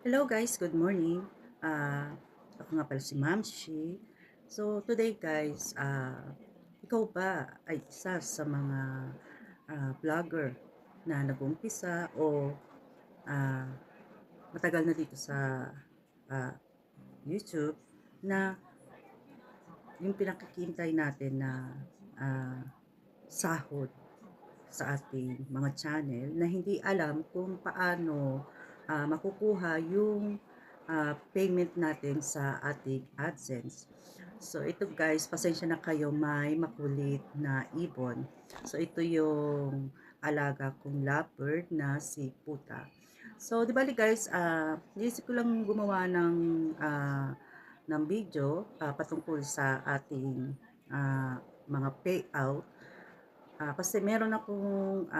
Hello guys, good morning. Ah, ako nga pala si Ma'am Shi. So today guys, ikaw ba ay isa sa mga vlogger na nag-umpisa o ah, matagal na dito sa ah, YouTube na yung pinakikintay natin na ah, sahod sa ating mga channel na hindi alam kung paano makukuha yung payment natin sa ating AdSense. So ito guys, pasensya na kayo, may makulit na ibon. So ito yung alaga kong lovebird na si Puta. So di bali guys, naisip ko lang gumawa ng video patungkol sa ating mga payout. Kasi meron akong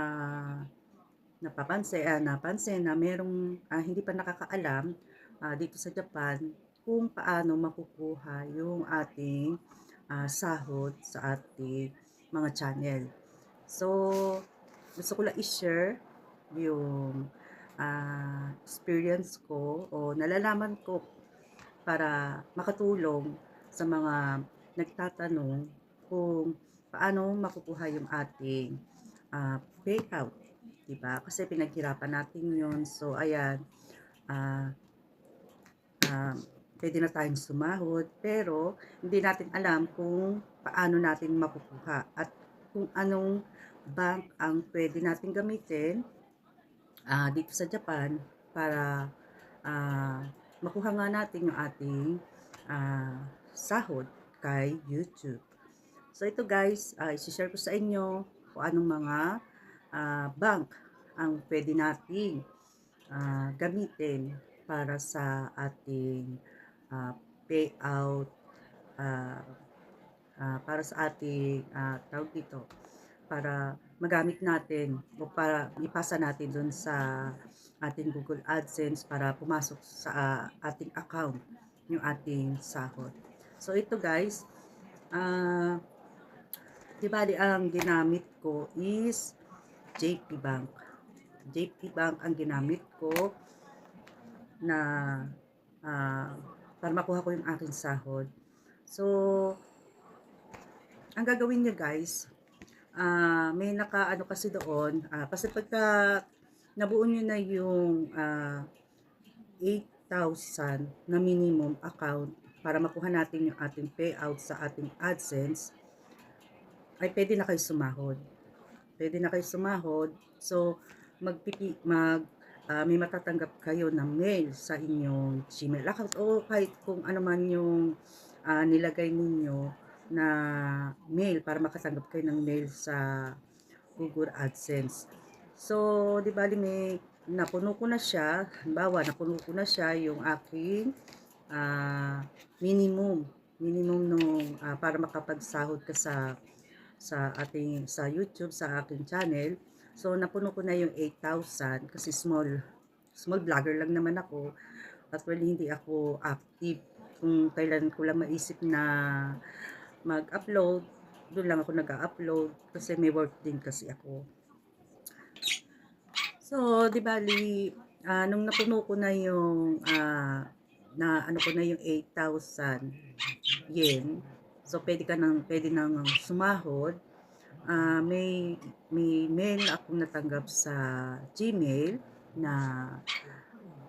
napansin na merong hindi pa nakakaalam dito sa Japan kung paano makukuha yung ating sahod sa ating mga channel. So, gusto ko lang i-share yung experience ko o nalalaman ko para makatulong sa mga nagtatanong kung paano makukuha yung ating payout, 'di ba? Kasi pinaghirapan natin 'yon. So ayan, ah ah, pwede na tayong sumahod pero hindi natin alam kung paano natin makukuha at kung anong bank ang pwede natin gamitin dito sa Japan para ah, makuha nga natin yung ating sahod kay YouTube. So ito guys, isi-share ko sa inyo kung anong mga bank ang pwede nating gamitin para sa ating payout, ah, para sa ating tawag dito, para magamit natin o para ipasa natin dun sa ating Google AdSense para pumasok sa ating account yung ating sahod. So ito guys, ah di bali ang ginamit ko is JP Bank. JP Bank ang ginamit ko na ah, para makuha ko yung aking sahod. So, ang gagawin niyo guys, may naka-ano kasi doon, kasi pagka nabuo niyo na yung 8,000 na minimum account para makuha natin yung ating payout sa ating AdSense, ay pwede na kayo sumahod. Pwede na kayo sumahod. So, may matatanggap kayo na mail sa inyong Gmail account o kahit kung ano man yung nilagay ninyo na mail para makatanggap kayo ng mail sa Google AdSense. So, di ba napuno ko na siya, halimbawa, napuno ko na siya yung aking minimum nung para makapagsahod ka sa YouTube, sa aking channel. So, napuno ko na yung 8,000 kasi small vlogger lang naman ako. Actually, hindi ako active. Kung kailan ko lang maisip na mag-upload, doon lang ako nag-upload kasi may work din kasi ako. So, di bali, nung napuno ko na yung na ano ko na yung 8,000 yen. So, pwede nang sumahod. May mail akong natanggap sa Gmail na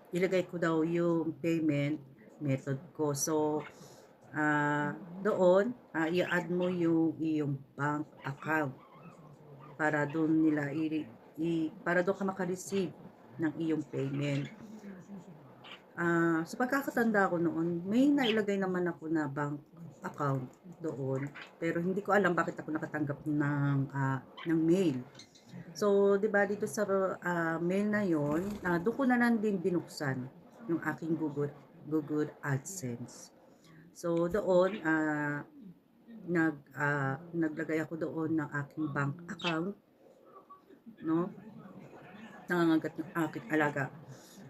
ilagay ko daw yung payment method ko. So, doon, i-add mo yung iyong bank account para doon para doon ka maka-receive ng iyong payment. Sa pagkakatanda ko noon, may nailagay naman ako na bank account doon. Pero hindi ko alam bakit ako nakatanggap ng mail. So, 'di ba dito sa mail na 'yon, doon ko na lang din binuksan yung aking Google AdSense. So, doon naglagay ako doon ng aking bank account, no? Nangangagat ng aking alaga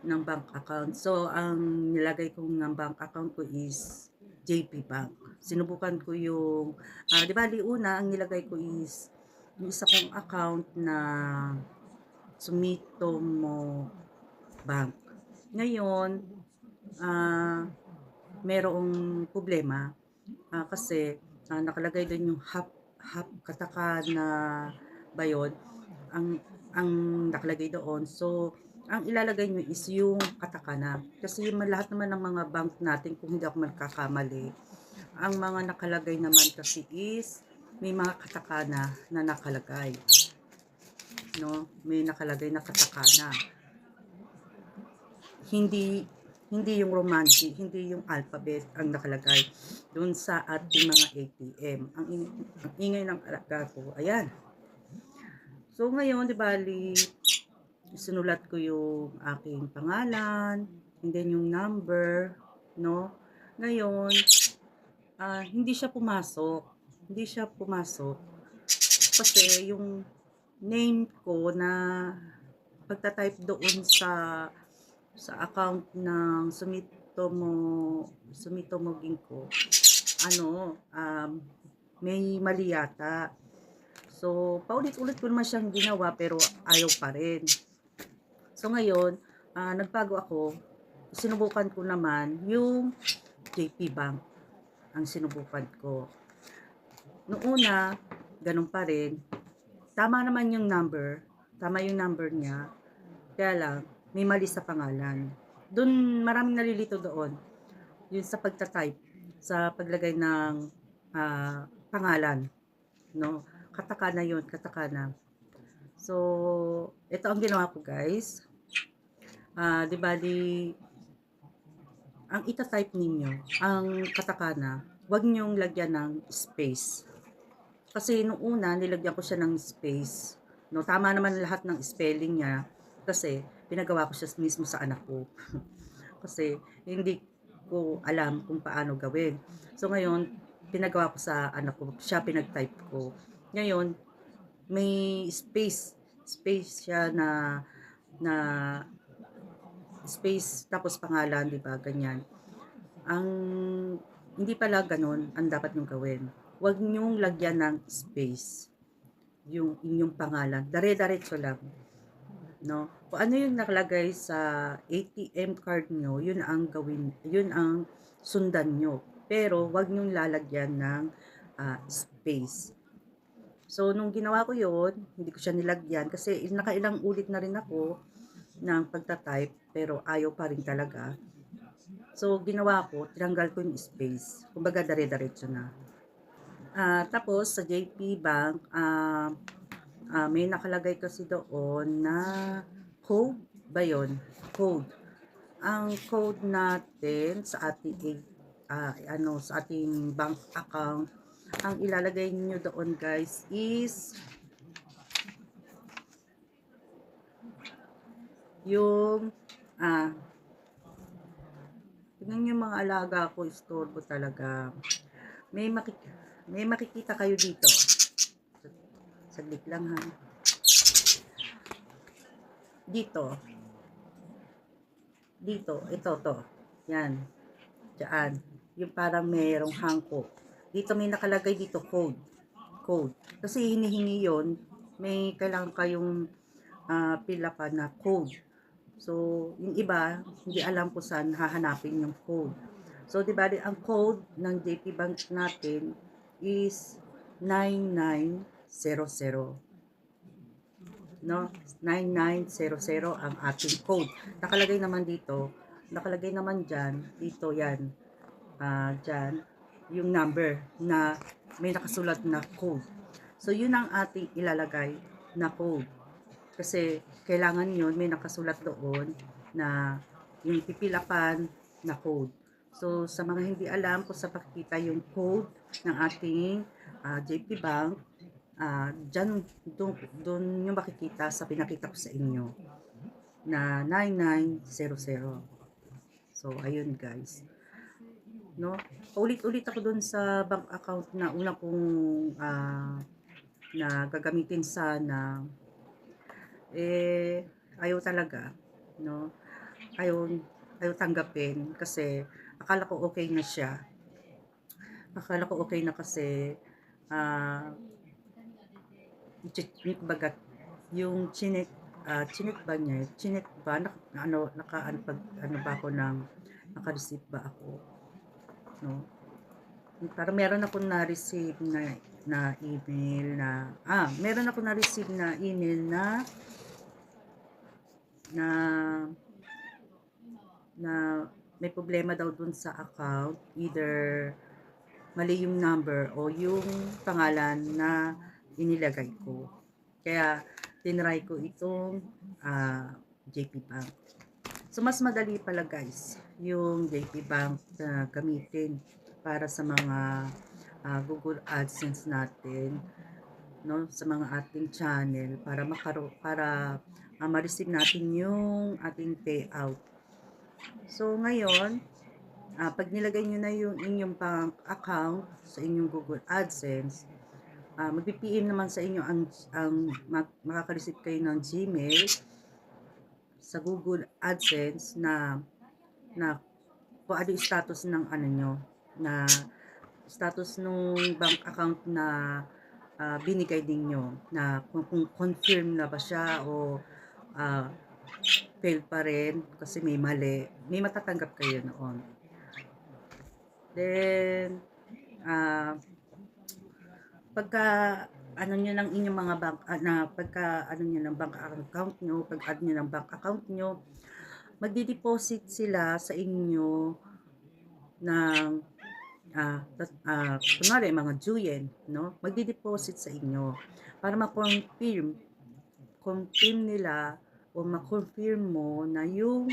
ng bank account. So, ang nilagay ko ng bank account ko is JP Bank. Sinubukan ko yung, di ba, una, ang nilagay ko is yung isa kong account na Sumitomo Bank. Ngayon, ah, merong problema, kasi, nakalagay dun yung half katakana ba yun? Ang nakalagay doon. So, ang ilalagay nyo is yung katakana. Kasi lahat naman ng mga bank natin, kung hindi ako magkakamali, ang mga nakalagay naman kasi is may mga katakana na nakalagay. No? May nakalagay na katakana. Hindi hindi yung romantic, hindi yung alphabet ang nakalagay doon sa ating mga ATM. Ang ingay ng alaga ko, ayan. So ngayon, di bali, sinulat ko yung aking pangalan, and then yung number, no? Ngayon, hindi siya pumasok. Hindi siya pumasok. Kasi yung name ko na pagta-type doon sa account ng Sumitomo Ginko, may mali yata. So, paulit-ulit ko naman siyang ginawa pero ayaw pa rin. So, ngayon, nagbago ako. Sinubukan ko naman yung JP Bank ang sinubukan ko. Noong una, ganun pa rin. Tama naman yung number. Tama yung number niya. Kaya lang, may mali sa pangalan. Doon, maraming nalilito doon. Yun sa pagta-type. Sa paglagay ng pangalan. No? Katakana yun, katakana. So, ito ang ginawa ko guys. Di ba ang ita-type ninyo, ang katakana, wag niyong lagyan ng space. Kasi nung una, nilagyan ko siya ng space. No, tama naman lahat ng spelling niya kasi pinagawa ko siya mismo sa anak ko. Kasi hindi ko alam kung paano gawin. So ngayon, pinagawa ko sa anak ko, siya pinag-type ko. Ngayon, may space siya na space tapos pangalan, di ba? Ganyan. Ang hindi pala ganun ang dapat nyong gawin. Huwag nyong lagyan ng space yung inyong pangalan. Dare-diretso lang. No? Kung ano yung nakalagay sa ATM card nyo, yun ang gawin, yun ang sundan nyo. Pero huwag nyong lalagyan ng space. So, nung ginawa ko yun, hindi ko siya nilagyan kasi nakailang ulit na rin ako ng pagta-type pero ayaw pa rin talaga. So, ginawa ko, tinanggal ko yung space. Kumbaga, dare-diretso na. Tapos, sa JP Bank, may nakalagay kasi doon na code ba yun? Code. Ang code natin sa ating sa ating bank account, ang ilalagay niyo doon guys is yung tingnan niyo mga alaga ko, istorbo talaga. May makikita kayo dito. Saglit lang ha. Dito, ito to. Yan. Diyan. Yung parang mayroong hangko. Dito may nakalagay dito code. Code. Kasi hinihingi yon, may kailangan kayong pila pa na code. So, yung iba, hindi alam kung saan hahanapin yung code. So, di ba, ang code ng JP Bank natin is 9900. No? 9900 ang ating code. Nakalagay naman dyan, dito yan, dyan, yung number na may nakasulat na code. So, yun ang ating ilalagay na code. Kasi, kailangan yun, may nakasulat doon na yung pipilapan na code. So, sa mga hindi alam kung sa pakikita yung code ng ating JP Bank, doon nyo makikita sa pinakita ko sa inyo na 9900. So, ayun guys. No? Ulit-ulit ako doon sa bank account na una kong na gagamitin sana. Ayaw talaga. No? Ayaw tanggapin kasi akala ko okay na siya. Akala ko okay na kasi bagat yung chinik ba niya, chinik ba ano ba ako ng naka-receive ba ako, no? Parang meron akong na-receive na email meron akong na-receive na email na na may problema daw dun sa account, either mali yung number o yung pangalan na inilagay ko. Kaya tinry ko itong JP Bank. So mas madali pala guys yung JP Bank na gamitin para sa mga Google AdSense natin, no, sa mga ating channel para ma-receive natin yung ating payout. So ngayon, pag nilagay nyo na yung inyong bank account sa inyong Google AdSense, mag-PM naman sa inyo makaka-receive kayo ng Gmail sa Google AdSense na kung ano yung status ng na status nung bank account na binigay ninyo, na kung confirm na ba siya o fail pa rin kasi may mali, may matatanggap kayo noon. Then pagka nyo ng inyong mga bank pagka nyo ng bank account nyo, pag add nyo ng bank account nyo, magdi-deposit sila sa inyo ng kunwari mga Juyen, no? Magdi-deposit sa inyo para ma-confirm nila o ma-confirm mo na yung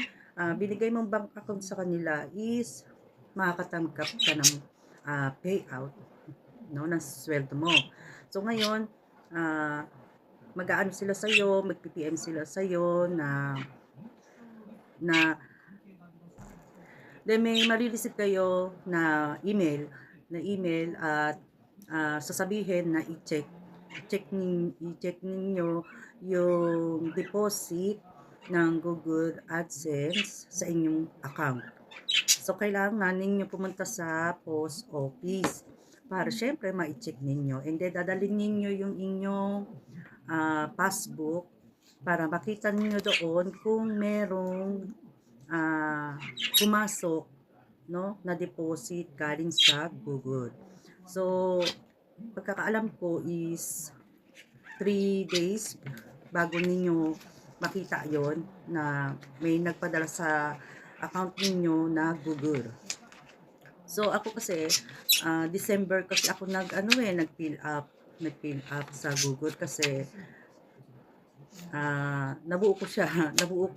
binigay mong bank account sa kanila is makakatanggap ka ng payout, no, ng sweldo mo. So ngayon, mag-aano sila sa iyo, mag-PPM sila sa iyo na then may marireceive kayo na email at sasabihin na i-check ninyo yung deposit ng Google AdSense sa inyong account. So kailangan ninyo pumunta sa post office para syempre ma-check ninyo, and then dadalhin ninyo yung inyong passbook para makita ninyo doon kung merong pumasok, no, na deposit galing sa Google. So pagkakaalam ko is 3 days bago ninyo makita yon na may nagpadala sa account ninyo na Google. So ako kasi December kasi ako nag-fill up sa Google kasi nabuo ko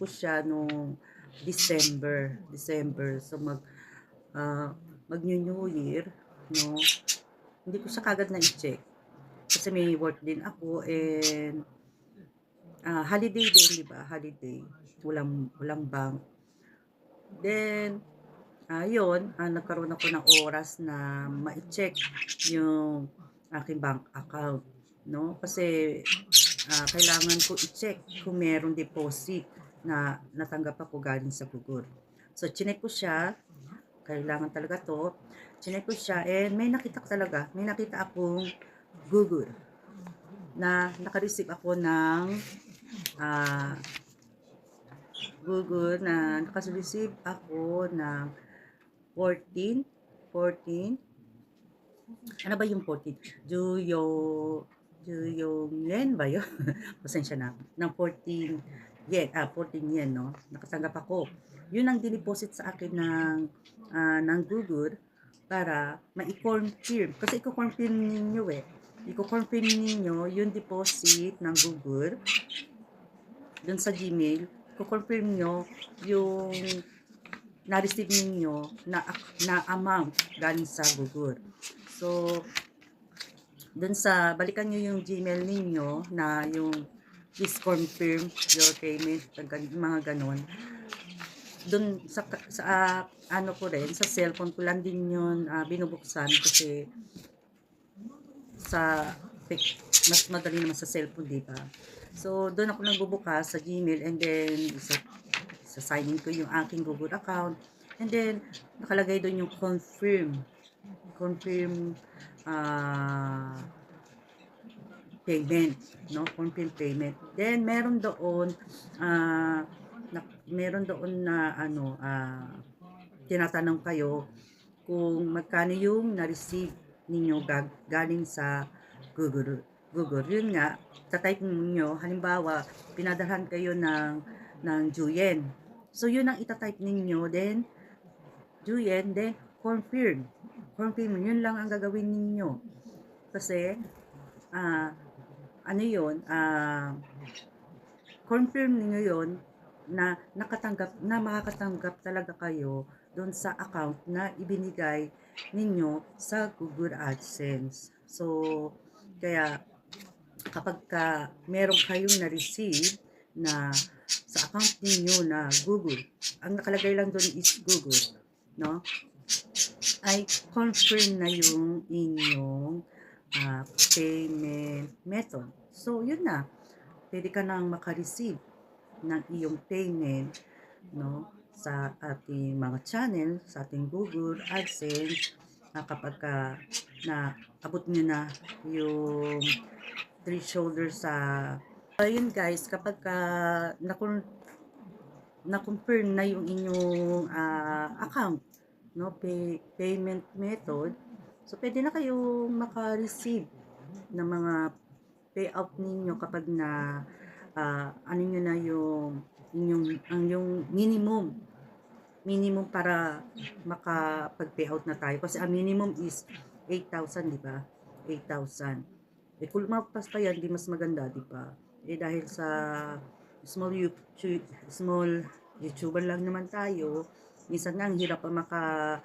siya nung December. So mag New Year, no, hindi ko siya kagad na i-check kasi may work din ako, and holiday din, di ba? Holiday, walang bank. Then nagkaroon ako ng oras na ma-check yung aking bank account, no, kasi kailangan ko i-check kung merong deposit na natanggap ako galing sa Google. So chinek ko siya, kailangan talaga to. Chinek ko siya, and may nakita akong Google na naka-receive ako ng naka-receive ako ng 14 ano ba yung 14? Yen ba yun? Pasensya na. Ng 14 yen, no? Nakatanggap ako. Yun ang dineposit sa akin ng Google para ma-confirm. Kasi i-confirm ninyo yung deposit ng Google dun sa Gmail. I-confirm nyo yung na-receive ninyo na amount galing sa Google. So dun sa balikan nyo yung Gmail ninyo na yung please confirm your payment, mga ganon. Dun sa ko rin, sa cellphone ko lang din yun binubuksan kasi mas madali naman sa cellphone, di ba? So doon ako nagbubukas sa Gmail, and then sa sign in ko yung aking Google account, and then nakalagay doon yung confirm payment, no? Confirm payment. Then meron doon na tinatanong kayo kung magkano yung na-receive ninyo galing sa Google. Yun nga, tatype ninyo, halimbawa, pinadalhan kayo ng Juyen. So, yun ang itatype ninyo, then, Juyen, then, confirm. Confirm, yun lang ang gagawin ninyo. Kasi, ah, ano yun, confirm niyo yun na makakatanggap talaga kayo doon sa account na ibinigay ninyo sa Google AdSense. So, kaya kapag meron kayong na-receive na sa account ninyo na Google, ang nakalagay lang doon is Google, no? Ay confirm na yung inyong payment method. So, yun na. Pwede ka nang makareceive ng iyong payment, no, sa ating mga channel, sa ating Google AdSense, kapag na abot nyo na yung threshold sa ayun guys, kapag na-confirm na yung inyong account, no, payment method, so pwede na kayong maka-receive ng mga payout ninyo kapag na ano nyo na yung yung minimum para makapag-payout na tayo, kasi ang minimum is 8,000, di ba? 8,000. Eh kung lumagpas pa yan, di mas maganda, di ba? Eh dahil sa small YouTuber lang naman tayo, minsan nga ang hirap pa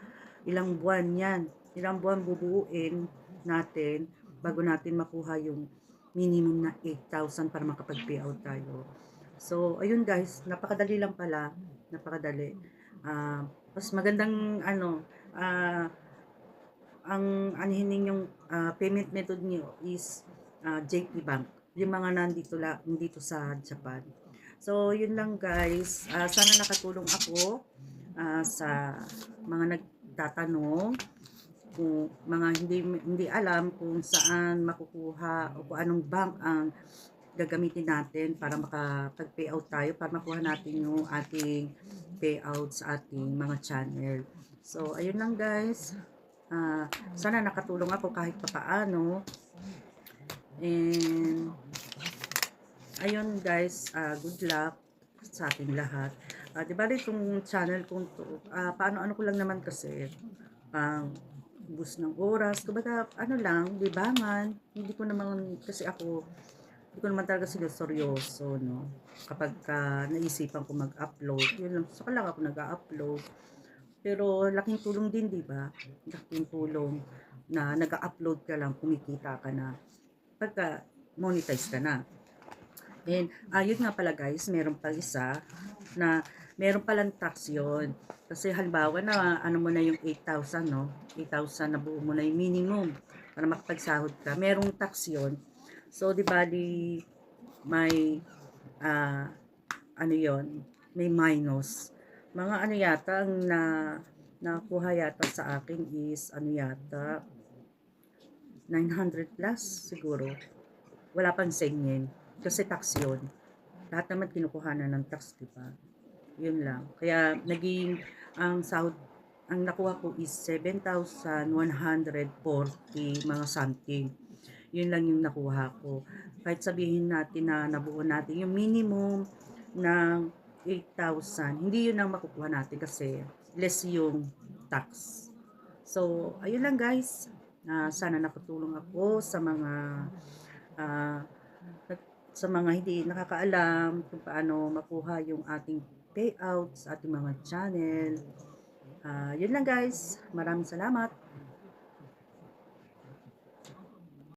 ilang buwan yan. Ilang buwan bubuuin natin bago natin makuha yung minimum na 8,000 para makapag-payout tayo. So, ayun guys, napakadali lang pala. Napakadali. Mas magandang ang anihin ninyong payment method niyo is JP Bank. Yung mga nandito sa Japan. So, yun lang guys. Sana nakatulong ako sa mga nagtatanong, kung mga hindi alam kung saan makukuha o kung anong bank ang gagamitin natin para makapag-payout tayo, para makuha natin yung ating payout sa ating mga channel. So, ayun lang guys. Sana nakatulong ako kahit papaano. And, ayun guys, good luck sa ating lahat. Di ba itong channel kong to, paano ko lang naman kasi, bus ng oras, kumbaga ano lang, libangan, hindi ko naman kasi hindi ko naman talaga sila seryoso, no, kapag naisipan ko mag-upload, yun lang, saka lang ako nag-upload, pero laking tulong din, di ba, laking tulong na nag-upload ka lang, kumikita ka na, pagka monetize ka na. And yun nga pala guys, meron pa isa na meron palang tax yun. Kasi halimbawa na ano mo na yung 8,000, no? 8,000 na buo mo na yung minimum para makapagsahod ka. Merong tax yun. So, di ba may ano yon, may minus. Mga ano yata ang nakuha yata sa akin is ano yata 900 plus siguro. Wala pang senyen kasi tax yun. Lahat naman kinukuhanan ng tax, di ba? Yun lang. Kaya naging ang sahod, ang nakuha ko is 7,140 mga something. Yun lang yung nakuha ko. Kahit sabihin natin na nabuo natin yung minimum ng 8,000, hindi yun ang makukuha natin kasi less yung tax. So, ayun lang guys. Sana nakatulong ako uh, sa mga hindi nakakaalam kung paano makuha yung ating payout sa ating mga channel. Yun lang guys. Maraming salamat.